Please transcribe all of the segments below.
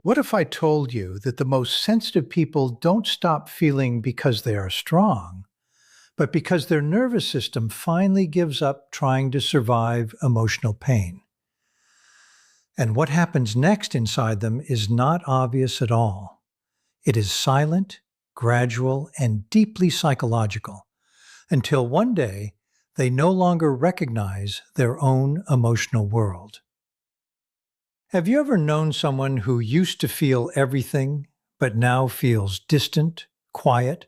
What if I told you that the most sensitive people don't stop feeling because they are strong, but because their nervous system finally gives up trying to survive emotional pain? And what happens next inside them is not obvious at all. It is silent, gradual, and deeply psychological, until one day they no longer recognize their own emotional world. Have you ever known someone who used to feel everything, but now feels distant, quiet,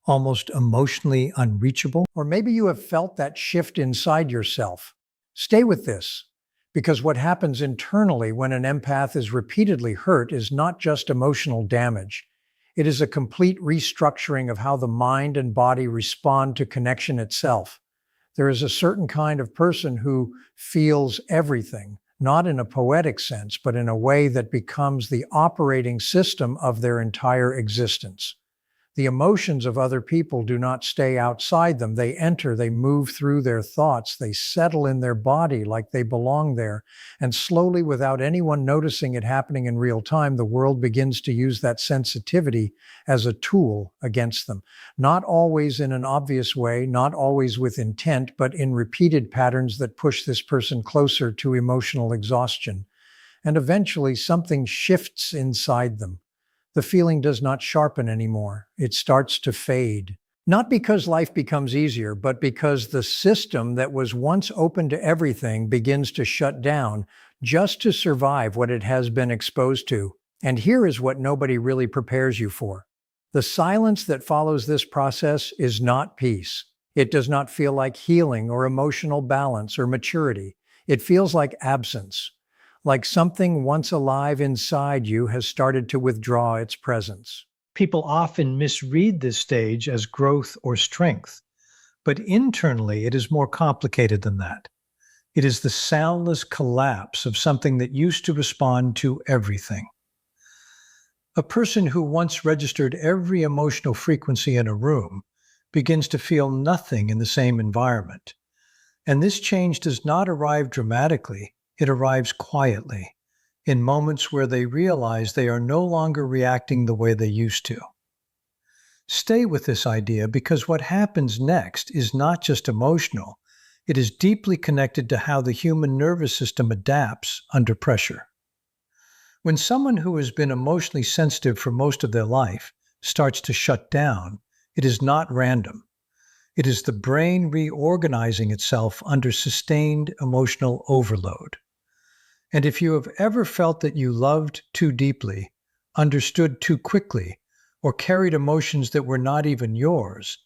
almost emotionally unreachable? Or maybe you have felt that shift inside yourself. Stay with this, because what happens internally when an empath is repeatedly hurt is not just emotional damage. It is a complete restructuring of how the mind and body respond to connection itself. There is a certain kind of person who feels everything, not in a poetic sense, but in a way that becomes the operating system of their entire existence. The emotions of other people do not stay outside them. They enter, they move through their thoughts, they settle in their body like they belong there. And slowly, without anyone noticing it happening in real time, the world begins to use that sensitivity as a tool against them. Not always in an obvious way, not always with intent, but in repeated patterns that push this person closer to emotional exhaustion. And eventually, something shifts inside them. The feeling does not sharpen anymore. It starts to fade. Not because life becomes easier, but because the system that was once open to everything begins to shut down just to survive what it has been exposed to. And here is what nobody really prepares you for. The silence that follows this process is not peace. It does not feel like healing or emotional balance or maturity. It feels like absence. Like something once alive inside you has started to withdraw its presence. People often misread this stage as growth or strength, but internally it is more complicated than that. It is the soundless collapse of something that used to respond to everything. A person who once registered every emotional frequency in a room begins to feel nothing in the same environment. And this change does not arrive dramatically. It arrives quietly, in moments where they realize they are no longer reacting the way they used to. Stay with this idea, because what happens next is not just emotional, it is deeply connected to how the human nervous system adapts under pressure. When someone who has been emotionally sensitive for most of their life starts to shut down, it is not random. It is the brain reorganizing itself under sustained emotional overload. And if you have ever felt that you loved too deeply, understood too quickly, or carried emotions that were not even yours,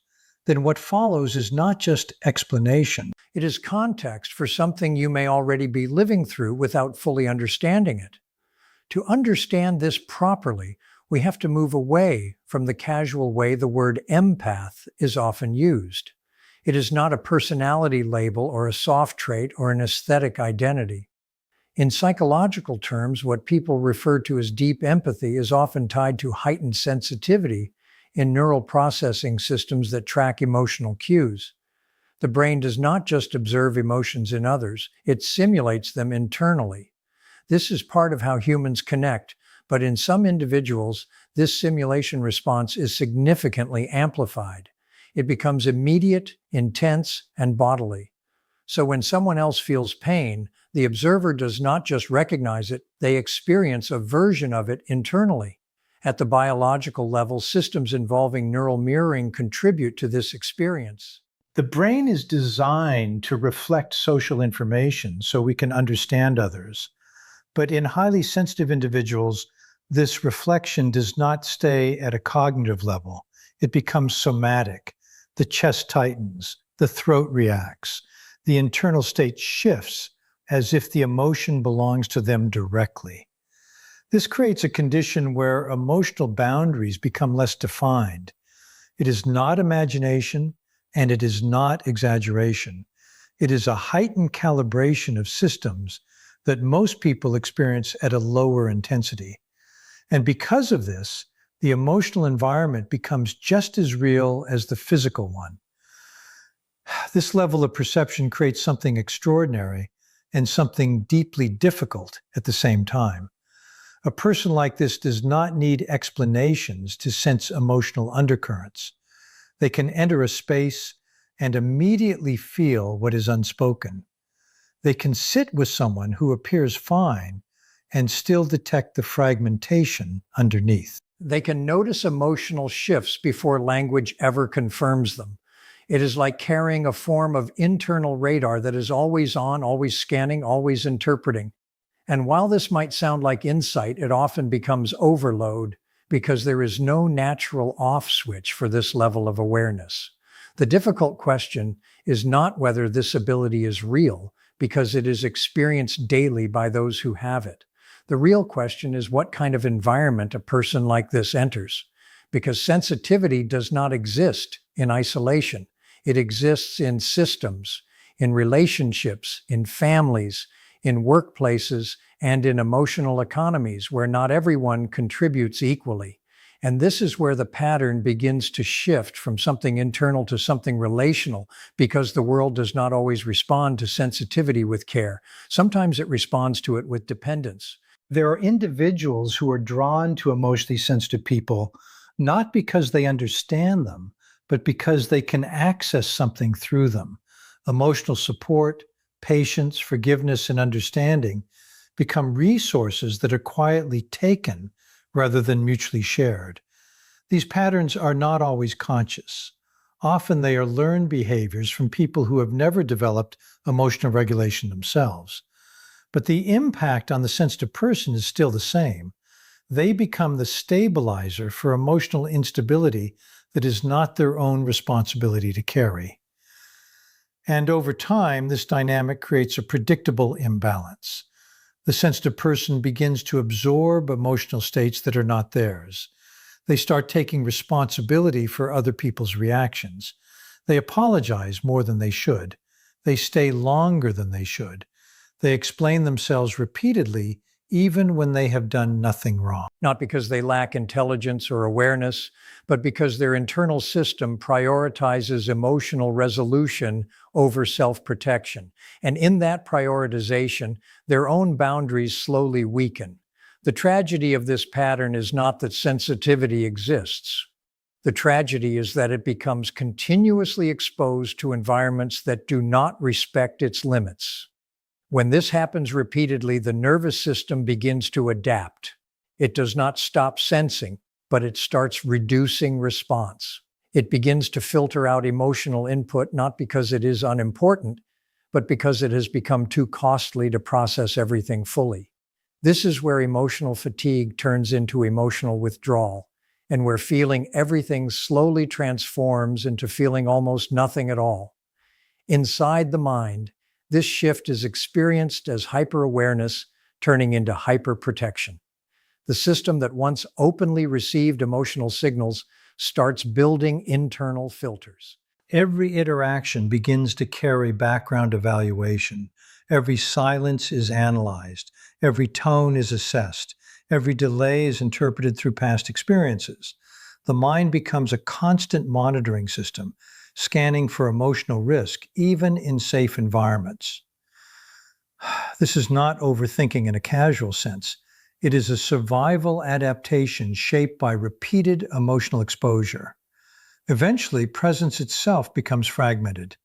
then what follows is not just explanation. It is context for something you may already be living through without fully understanding it. To understand this properly, we have to move away from the casual way the word empath is often used. It is not a personality label or a soft trait or an aesthetic identity. In psychological terms, what people refer to as deep empathy is often tied to heightened sensitivity in neural processing systems that track emotional cues. The brain does not just observe emotions in others, it simulates them internally. This is part of how humans connect, but in some individuals, this simulation response is significantly amplified. It becomes immediate, intense, and bodily. So when someone else feels pain, the observer does not just recognize it, they experience a version of it internally. At the biological level, systems involving neural mirroring contribute to this experience. The brain is designed to reflect social information so we can understand others. But in highly sensitive individuals, this reflection does not stay at a cognitive level. It becomes somatic. The chest tightens, the throat reacts, the internal state shifts as if the emotion belongs to them directly. This creates a condition where emotional boundaries become less defined. It is not imagination, and it is not exaggeration. It is a heightened calibration of systems that most people experience at a lower intensity. And because of this, the emotional environment becomes just as real as the physical one. This level of perception creates something extraordinary and something deeply difficult at the same time. A person like this does not need explanations to sense emotional undercurrents. They can enter a space and immediately feel what is unspoken. They can sit with someone who appears fine and still detect the fragmentation underneath. They can notice emotional shifts before language ever confirms them. It is like carrying a form of internal radar that is always on, always scanning, always interpreting. And while this might sound like insight, it often becomes overload because there is no natural off switch for this level of awareness. The difficult question is not whether this ability is real, because it is experienced daily by those who have it. The real question is what kind of environment a person like this enters, because sensitivity does not exist in isolation. It exists in systems, in relationships, in families, in workplaces, and in emotional economies where not everyone contributes equally. And this is where the pattern begins to shift from something internal to something relational, because the world does not always respond to sensitivity with care. Sometimes it responds to it with dependence. There are individuals who are drawn to emotionally sensitive people, not because they understand them, but because they can access something through them. Emotional support, patience, forgiveness, and understanding become resources that are quietly taken rather than mutually shared. These patterns are not always conscious. Often they are learned behaviors from people who have never developed emotional regulation themselves. But the impact on the sensitive person is still the same. They become the stabilizer for emotional instability that is not their own responsibility to carry. And over time, this dynamic creates a predictable imbalance. The sensitive person begins to absorb emotional states that are not theirs. They start taking responsibility for other people's reactions. They apologize more than they should. They stay longer than they should. They explain themselves repeatedly, even when they have done nothing wrong. Not because they lack intelligence or awareness, but because their internal system prioritizes emotional resolution over self-protection. And in that prioritization, their own boundaries slowly weaken. The tragedy of this pattern is not that sensitivity exists. The tragedy is that it becomes continuously exposed to environments that do not respect its limits. When this happens repeatedly, the nervous system begins to adapt. It does not stop sensing, but it starts reducing response. It begins to filter out emotional input, not because it is unimportant, but because it has become too costly to process everything fully. This is where emotional fatigue turns into emotional withdrawal, and where feeling everything slowly transforms into feeling almost nothing at all. Inside the mind, this shift is experienced as hyper-awareness turning into hyper-protection. The system that once openly received emotional signals starts building internal filters. Every interaction begins to carry background evaluation. Every silence is analyzed. Every tone is assessed. Every delay is interpreted through past experiences. The mind becomes a constant monitoring system, scanning for emotional risk, even in safe environments. This is not overthinking in a casual sense. It is a survival adaptation shaped by repeated emotional exposure. Eventually, presence itself becomes fragmented.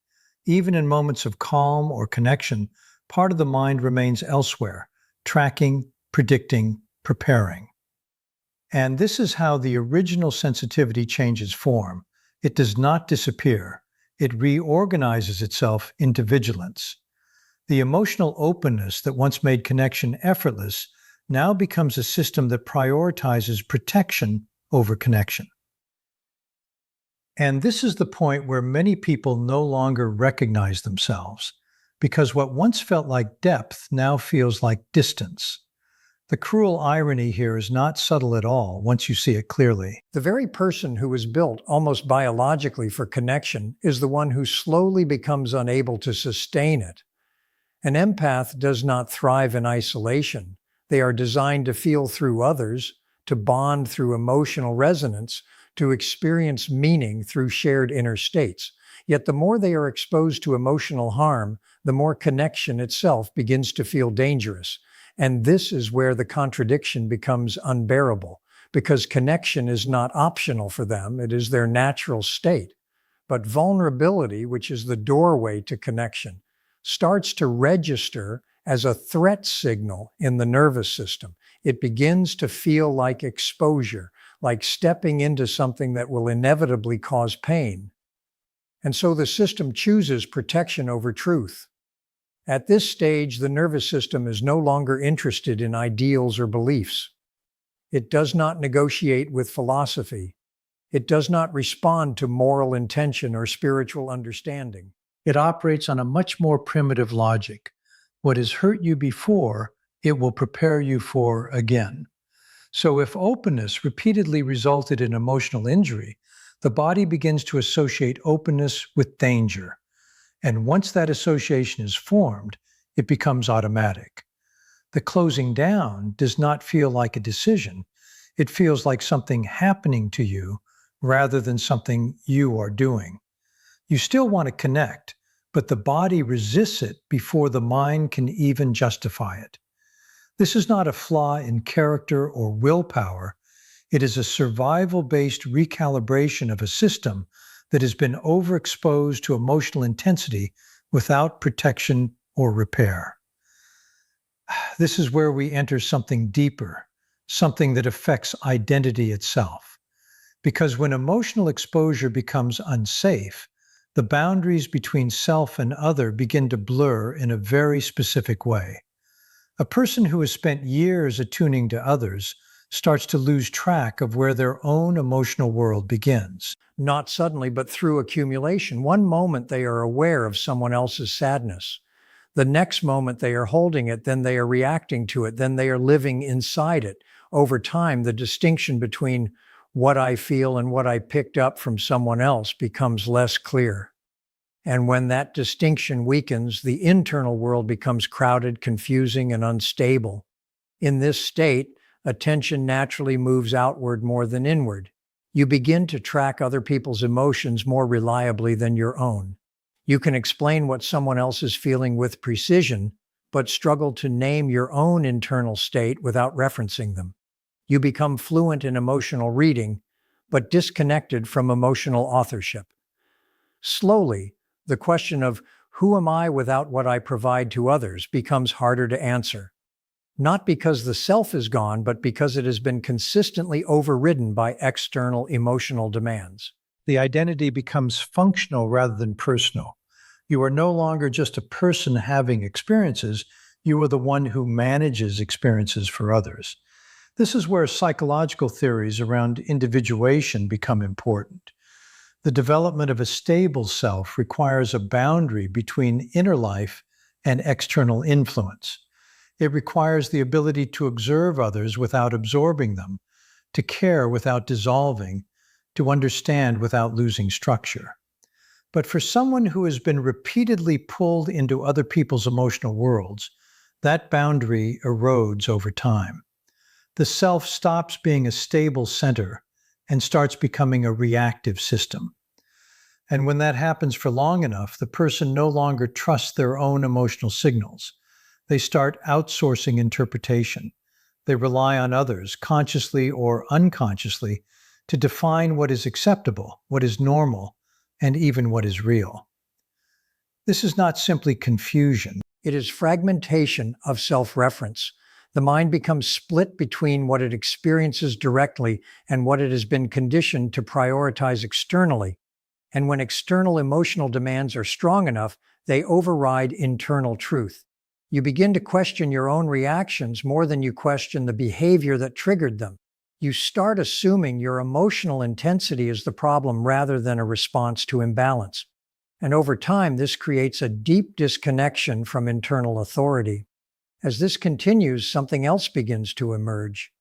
Even in moments of calm or connection, part of the mind remains elsewhere, tracking, predicting, preparing. And this is how the original sensitivity changes form. It does not disappear. It reorganizes itself into vigilance. The emotional openness that once made connection effortless now becomes a system that prioritizes protection over connection. And this is the point where many people no longer recognize themselves, because what once felt like depth now feels like distance. The cruel irony here is not subtle at all once you see it clearly. The very person who was built almost biologically for connection is the one who slowly becomes unable to sustain it. An empath does not thrive in isolation. They are designed to feel through others, to bond through emotional resonance, to experience meaning through shared inner states. Yet the more they are exposed to emotional harm, the more connection itself begins to feel dangerous. And this is where the contradiction becomes unbearable, because connection is not optional for them, it is their natural state. But vulnerability, which is the doorway to connection, starts to register as a threat signal in the nervous system. It begins to feel like exposure, like stepping into something that will inevitably cause pain. And so the system chooses protection over truth. At this stage, the nervous system is no longer interested in ideals or beliefs. It does not negotiate with philosophy. It does not respond to moral intention or spiritual understanding. It operates on a much more primitive logic. What has hurt you before, it will prepare you for again. So if openness repeatedly resulted in emotional injury, the body begins to associate openness with danger. And once that association is formed, it becomes automatic. The closing down does not feel like a decision. It feels like something happening to you rather than something you are doing. You still want to connect, but the body resists it before the mind can even justify it. This is not a flaw in character or willpower. It is a survival-based recalibration of a system that has been overexposed to emotional intensity without protection or repair. This is where we enter something deeper, something that affects identity itself. Because when emotional exposure becomes unsafe, the boundaries between self and other begin to blur in a very specific way. A person who has spent years attuning to others starts to lose track of where their own emotional world begins. Not suddenly, but through accumulation. One moment they are aware of someone else's sadness. The next moment they are holding it, then they are reacting to it, then they are living inside it. Over time, the distinction between what I feel and what I picked up from someone else becomes less clear. And when that distinction weakens, the internal world becomes crowded, confusing, and unstable. In this state, attention naturally moves outward more than inward. You begin to track other people's emotions more reliably than your own. You can explain what someone else is feeling with precision, but struggle to name your own internal state without referencing them. You become fluent in emotional reading, but disconnected from emotional authorship. Slowly, the question of who am I without what I provide to others becomes harder to answer. Not because the self is gone, but because it has been consistently overridden by external emotional demands. The identity becomes functional rather than personal. You are no longer just a person having experiences, you are the one who manages experiences for others. This is where psychological theories around individuation become important. The development of a stable self requires a boundary between inner life and external influence. It requires the ability to observe others without absorbing them, to care without dissolving, to understand without losing structure. But for someone who has been repeatedly pulled into other people's emotional worlds, that boundary erodes over time. The self stops being a stable center and starts becoming a reactive system. And when that happens for long enough, the person no longer trusts their own emotional signals. They start outsourcing interpretation. They rely on others, consciously or unconsciously, to define what is acceptable, what is normal, and even what is real. This is not simply confusion. It is fragmentation of self-reference. The mind becomes split between what it experiences directly and what it has been conditioned to prioritize externally. And when external emotional demands are strong enough, they override internal truth. You begin to question your own reactions more than you question the behavior that triggered them. You start assuming your emotional intensity is the problem rather than a response to imbalance. And over time, this creates a deep disconnection from internal authority. As this continues, something else begins to emerge.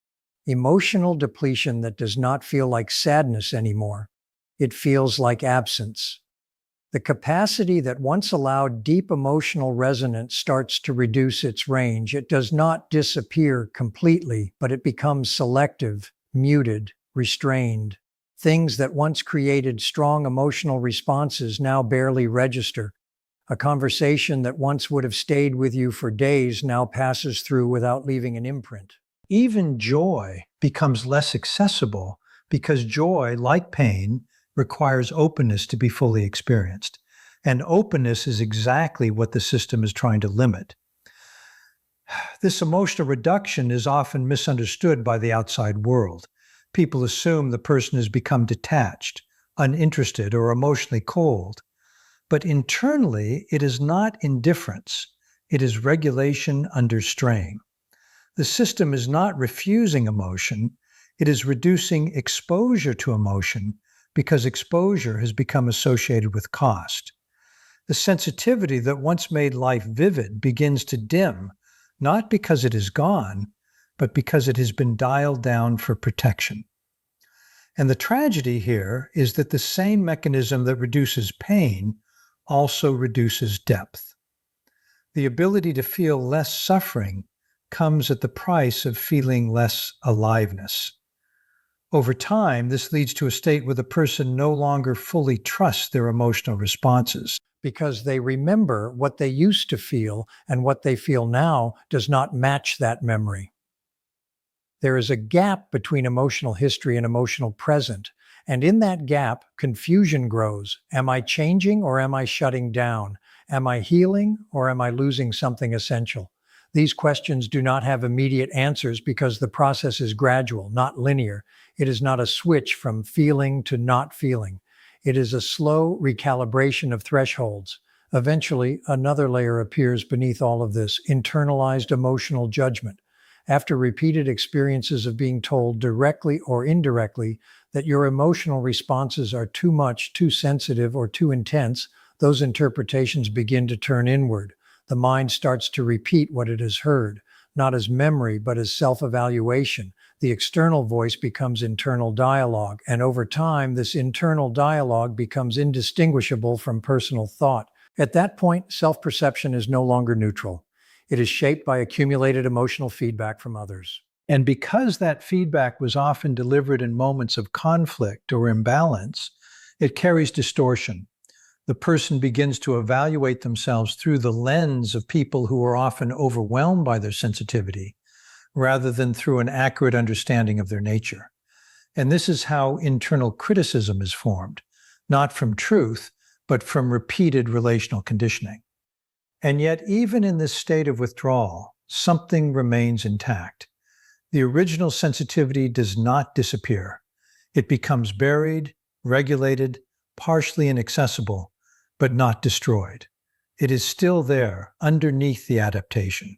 Emotional depletion that does not feel like sadness anymore. It feels like absence. The capacity that once allowed deep emotional resonance starts to reduce its range. It does not disappear completely, but it becomes selective, muted, restrained. Things that once created strong emotional responses now barely register. A conversation that once would have stayed with you for days now passes through without leaving an imprint. Even joy becomes less accessible because joy, like pain, requires openness to be fully experienced. And openness is exactly what the system is trying to limit. This emotional reduction is often misunderstood by the outside world. People assume the person has become detached, uninterested, or emotionally cold. But internally, it is not indifference. It is regulation under strain. The system is not refusing emotion. It is reducing exposure to emotion because exposure has become associated with cost. The sensitivity that once made life vivid begins to dim, not because it is gone, but because it has been dialed down for protection. And the tragedy here is that the same mechanism that reduces pain also reduces depth. The ability to feel less suffering comes at the price of feeling less aliveness. Over time, this leads to a state where the person no longer fully trusts their emotional responses. Because they remember what they used to feel, and what they feel now does not match that memory. There is a gap between emotional history and emotional present, and in that gap, confusion grows. Am I changing or am I shutting down? Am I healing or am I losing something essential? These questions do not have immediate answers because the process is gradual, not linear. It is not a switch from feeling to not feeling. It is a slow recalibration of thresholds. Eventually, another layer appears beneath all of this: internalized emotional judgment. After repeated experiences of being told directly or indirectly that your emotional responses are too much, too sensitive, or too intense, those interpretations begin to turn inward. The mind starts to repeat what it has heard, not as memory, but as self-evaluation. The external voice becomes internal dialogue, and over time, this internal dialogue becomes indistinguishable from personal thought. At that point, self-perception is no longer neutral. It is shaped by accumulated emotional feedback from others. And because that feedback was often delivered in moments of conflict or imbalance, it carries distortion. The person begins to evaluate themselves through the lens of people who are often overwhelmed by their sensitivity, rather than through an accurate understanding of their nature. And this is how internal criticism is formed, not from truth, but from repeated relational conditioning. And yet, even in this state of withdrawal, something remains intact. The original sensitivity does not disappear. It becomes buried, regulated, partially inaccessible, but not destroyed. It is still there, underneath the adaptation.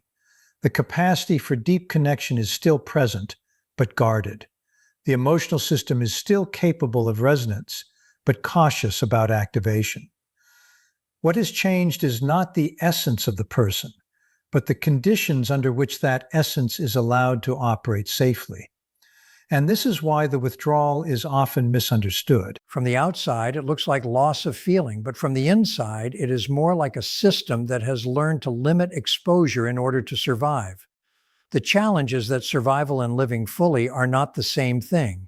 The capacity for deep connection is still present, but guarded. The emotional system is still capable of resonance, but cautious about activation. What has changed is not the essence of the person, but the conditions under which that essence is allowed to operate safely. And this is why the withdrawal is often misunderstood. From the outside, it looks like loss of feeling, but from the inside, it is more like a system that has learned to limit exposure in order to survive. The challenge is that survival and living fully are not the same thing.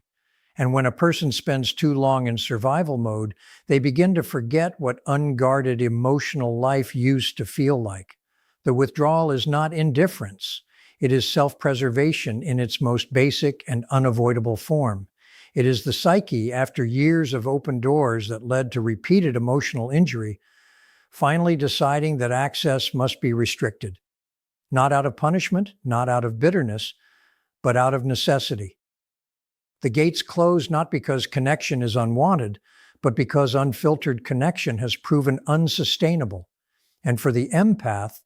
And when a person spends too long in survival mode, they begin to forget what unguarded emotional life used to feel like. The withdrawal is not indifference. It is self-preservation in its most basic and unavoidable form. It is the psyche, after years of open doors that led to repeated emotional injury, finally deciding that access must be restricted. Not out of punishment, not out of bitterness, but out of necessity. The gates close not because connection is unwanted, but because unfiltered connection has proven unsustainable. And for the empath,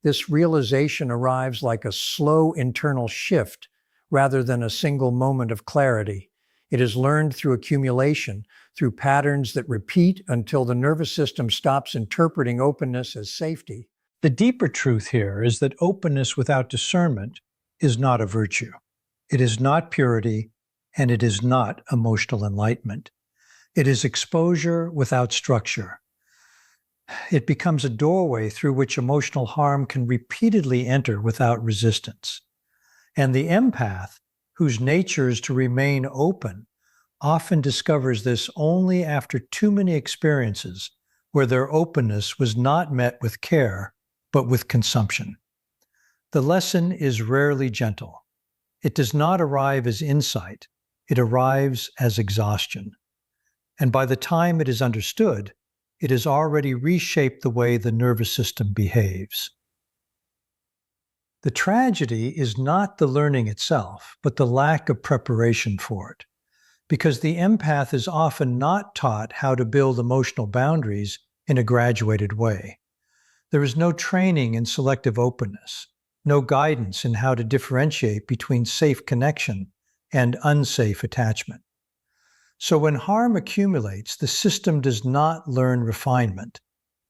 this realization arrives like a slow internal shift rather than a single moment of clarity. It is learned through accumulation, through patterns that repeat until the nervous system stops interpreting openness as safety. The deeper truth here is that openness without discernment is not a virtue. It is not purity, and it is not emotional enlightenment. It is exposure without structure. It becomes a doorway through which emotional harm can repeatedly enter without resistance. And the empath, whose nature is to remain open, often discovers this only after too many experiences where their openness was not met with care, but with consumption. The lesson is rarely gentle. It does not arrive as insight, it arrives as exhaustion. And by the time it is understood, it has already reshaped the way the nervous system behaves. The tragedy is not the learning itself, but the lack of preparation for it. Because the empath is often not taught how to build emotional boundaries in a graduated way. There is no training in selective openness, no guidance in how to differentiate between safe connection and unsafe attachment. So when harm accumulates, the system does not learn refinement.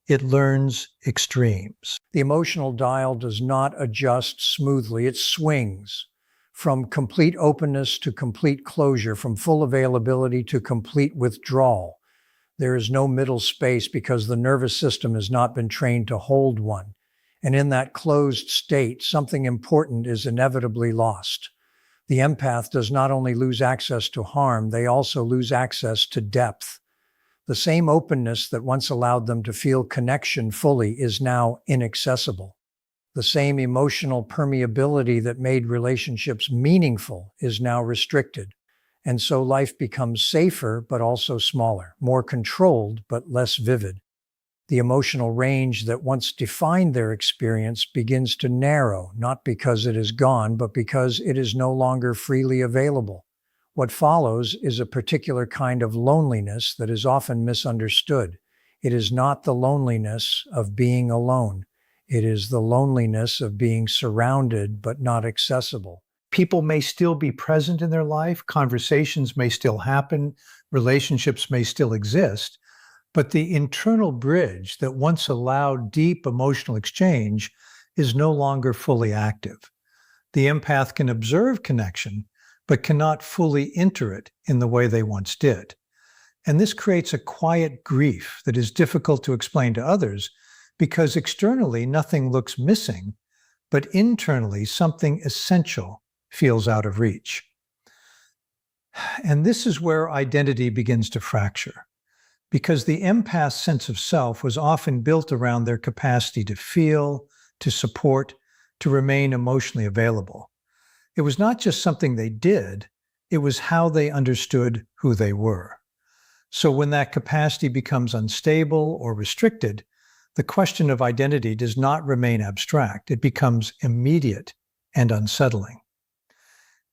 It learns extremes. The emotional dial does not adjust smoothly. It swings from complete openness to complete closure, from full availability to complete withdrawal. There is no middle space because the nervous system has not been trained to hold one. And in that closed state, something important is inevitably lost. The empath does not only lose access to harm, they also lose access to depth. The same openness that once allowed them to feel connection fully is now inaccessible. The same emotional permeability that made relationships meaningful is now restricted. And so life becomes safer, but also smaller, more controlled, but less vivid. The emotional range that once defined their experience begins to narrow, not because it is gone, but because it is no longer freely available. What follows is a particular kind of loneliness that is often misunderstood. It is not the loneliness of being alone. It is the loneliness of being surrounded but not accessible. People may still be present in their life, conversations may still happen, relationships may still exist, but the internal bridge that once allowed deep emotional exchange is no longer fully active. The empath can observe connection, but cannot fully enter it in the way they once did. And this creates a quiet grief that is difficult to explain to others because externally nothing looks missing, but internally something essential feels out of reach. And this is where identity begins to fracture, because the empath's sense of self was often built around their capacity to feel, to support, to remain emotionally available. It was not just something they did, it was how they understood who they were. So when that capacity becomes unstable or restricted, the question of identity does not remain abstract. It becomes immediate and unsettling.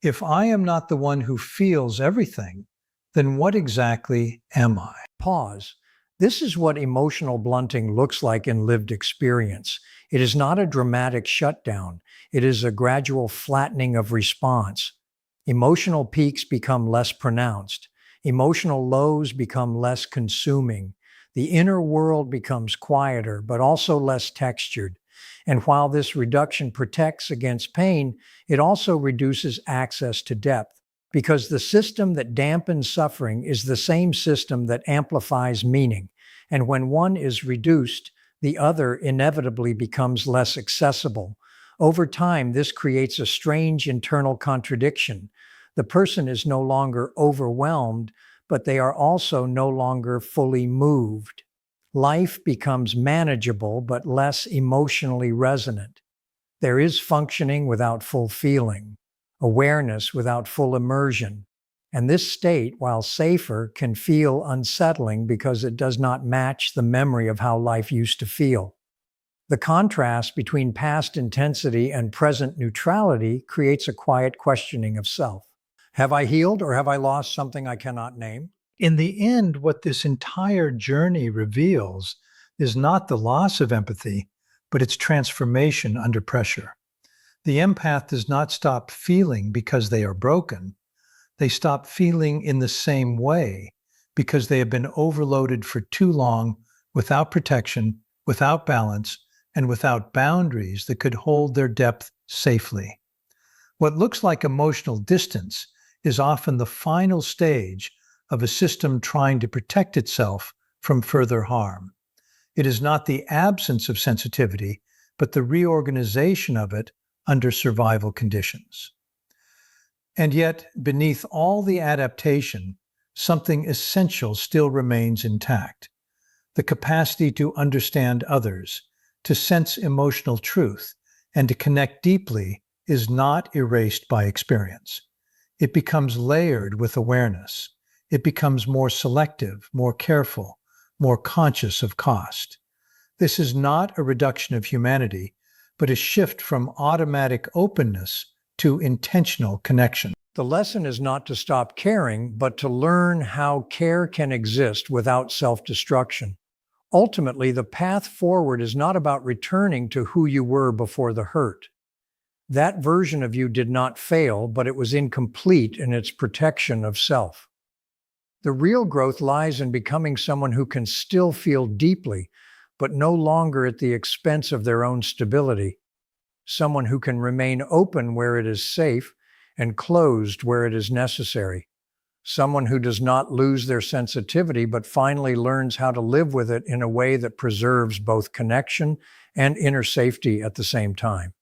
If I am not the one who feels everything, then what exactly am I? Pause. This is what emotional blunting looks like in lived experience. It is not a dramatic shutdown. It is a gradual flattening of response. Emotional peaks become less pronounced. Emotional lows become less consuming. The inner world becomes quieter, but also less textured. And while this reduction protects against pain, it also reduces access to depth, because the system that dampens suffering is the same system that amplifies meaning. And when one is reduced, the other inevitably becomes less accessible. Over time, this creates a strange internal contradiction. The person is no longer overwhelmed, but they are also no longer fully moved. Life becomes manageable, but less emotionally resonant. There is functioning without full feeling, awareness without full immersion. And this state, while safer, can feel unsettling because it does not match the memory of how life used to feel. The contrast between past intensity and present neutrality creates a quiet questioning of self. Have I healed or have I lost something I cannot name? In the end, what this entire journey reveals is not the loss of empathy, but its transformation under pressure. The empath does not stop feeling because they are broken. They stop feeling in the same way because they have been overloaded for too long without protection, without balance, and without boundaries that could hold their depth safely. What looks like emotional distance is often the final stage of a system trying to protect itself from further harm. It is not the absence of sensitivity, but the reorganization of it under survival conditions. And yet, beneath all the adaptation, something essential still remains intact. The capacity to understand others, to sense emotional truth, and to connect deeply is not erased by experience. It becomes layered with awareness. It becomes more selective, more careful, more conscious of cost. This is not a reduction of humanity, but a shift from automatic openness to intentional connection. The lesson is not to stop caring, but to learn how care can exist without self-destruction. Ultimately, the path forward is not about returning to who you were before the hurt. That version of you did not fail, but it was incomplete in its protection of self. The real growth lies in becoming someone who can still feel deeply, but no longer at the expense of their own stability. Someone who can remain open where it is safe and closed where it is necessary. Someone who does not lose their sensitivity, but finally learns how to live with it in a way that preserves both connection and inner safety at the same time.